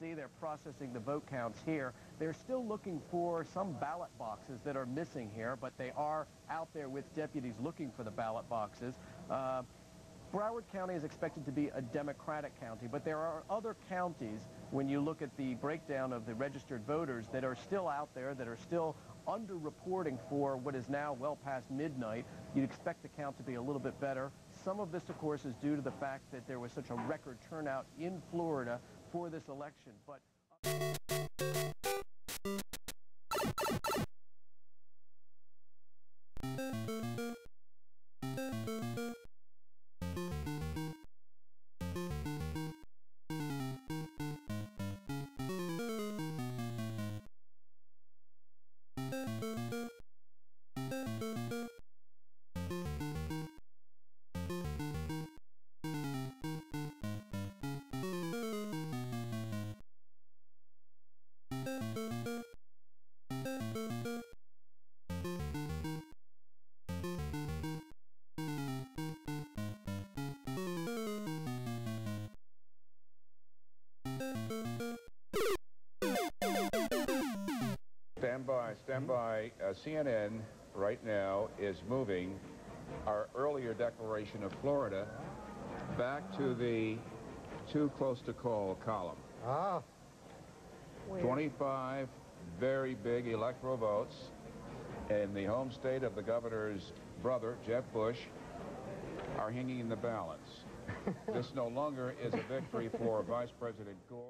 See, they're processing the vote counts here. They're still looking for some ballot boxes that are missing here, but they are out there with deputies looking for the ballot boxes. Broward County is expected to be a Democratic county, but there are other counties, when you look at the breakdown of the registered voters, that are still out there, that are still under-reporting for what is now well past midnight. You'd expect the count to be a little bit better. Some of this, of course, is due to the fact that there was such a record turnout in Florida for this election. But Stand by. CNN right now is moving our earlier declaration of Florida back to the too close to call column. 25 very big electoral votes in the home state of the governor's brother, Jeb Bush, are hanging in the balance. This no longer is a victory for Vice President Gore.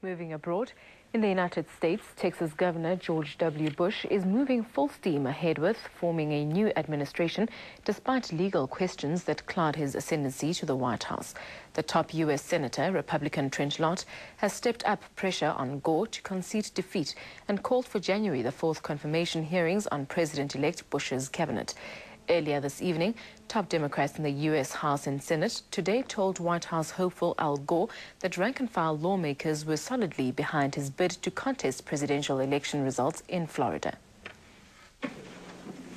Moving abroad, in the United States, Texas Governor George W. Bush is moving full steam ahead with forming a new administration despite legal questions that cloud his ascendancy to the White House. The top U.S. Senator, Republican Trent Lott, has stepped up pressure on Gore to concede defeat and called for January the 4th confirmation hearings on President-elect Bush's cabinet. Earlier this evening, top Democrats in the U.S. House and Senate today told White House hopeful Al Gore that rank-and-file lawmakers were solidly behind his bid to contest presidential election results in Florida.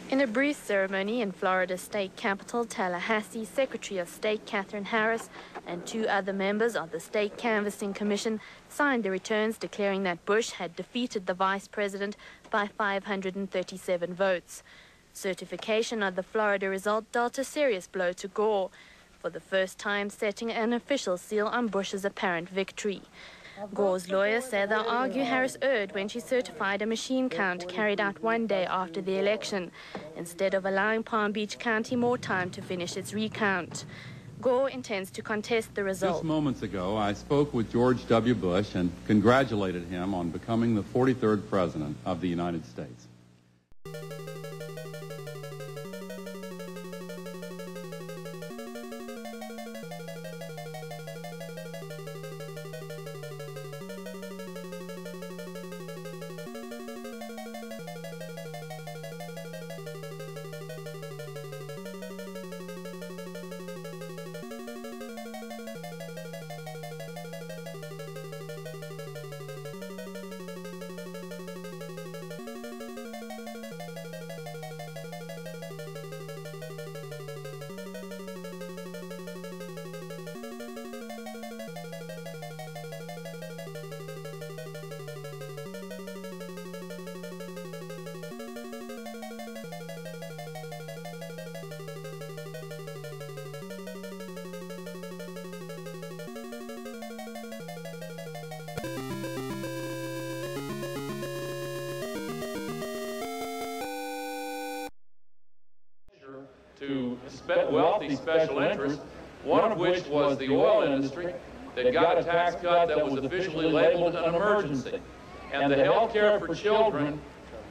In a brief ceremony in Florida's state capital, Tallahassee, Secretary of State Katherine Harris and 2 other members of the State Canvassing Commission signed the returns declaring that Bush had defeated the vice president by 537 votes. Certification of the Florida result dealt a serious blow to Gore, for the first time setting an official seal on Bush's apparent victory. Gore's lawyers say they'll argue Harris erred when she certified a machine count carried out one day after the election, instead of allowing Palm Beach County more time to finish its recount. Gore intends to contest the result. Just moments ago, I spoke with George W. Bush and congratulated him on becoming the 43rd President of the United States. To wealthy special interests, one of which was the oil industry, that got a tax cut that was officially labeled an emergency. And the health care for children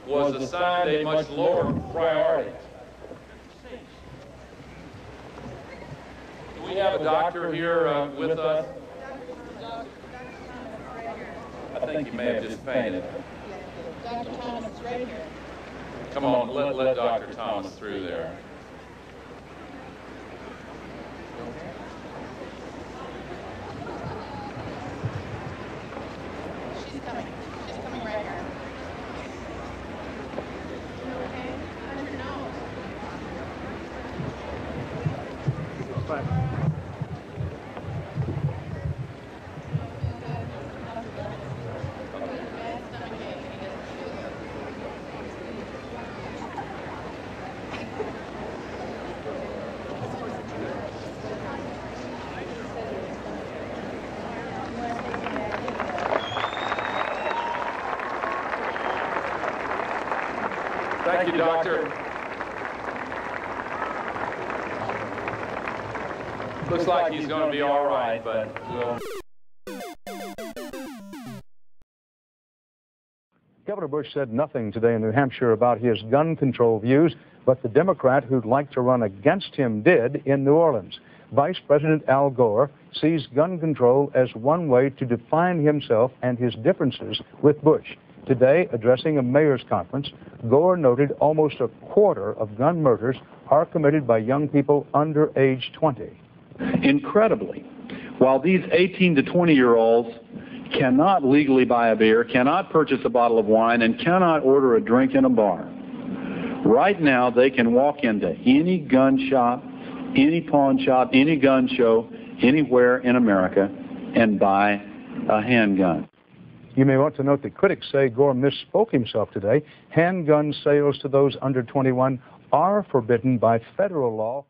was assigned a much lower priority. Do we have a doctor here with us? I think you may have just fainted. Dr. Thomas, right here. Come on, let Dr. Thomas through there. She's coming. She's coming right here. You okay? How's your nose? Thank you, Doctor. Looks like he's going to be all right, but we'll... Governor Bush said nothing today in New Hampshire about his gun control views, but the Democrat who'd like to run against him did in New Orleans. Vice President Al Gore sees gun control as one way to define himself and his differences with Bush. Today, addressing a mayor's conference, Gore noted almost a quarter of gun murders are committed by young people under age 20. Incredibly, while these 18 to 20-year-olds cannot legally buy a beer, cannot purchase a bottle of wine, and cannot order a drink in a bar, right now they can walk into any gun shop, any pawn shop, any gun show, anywhere in America and buy a handgun. You may want to note that critics say Gore misspoke himself today. Handgun sales to those under 21 are forbidden by federal law.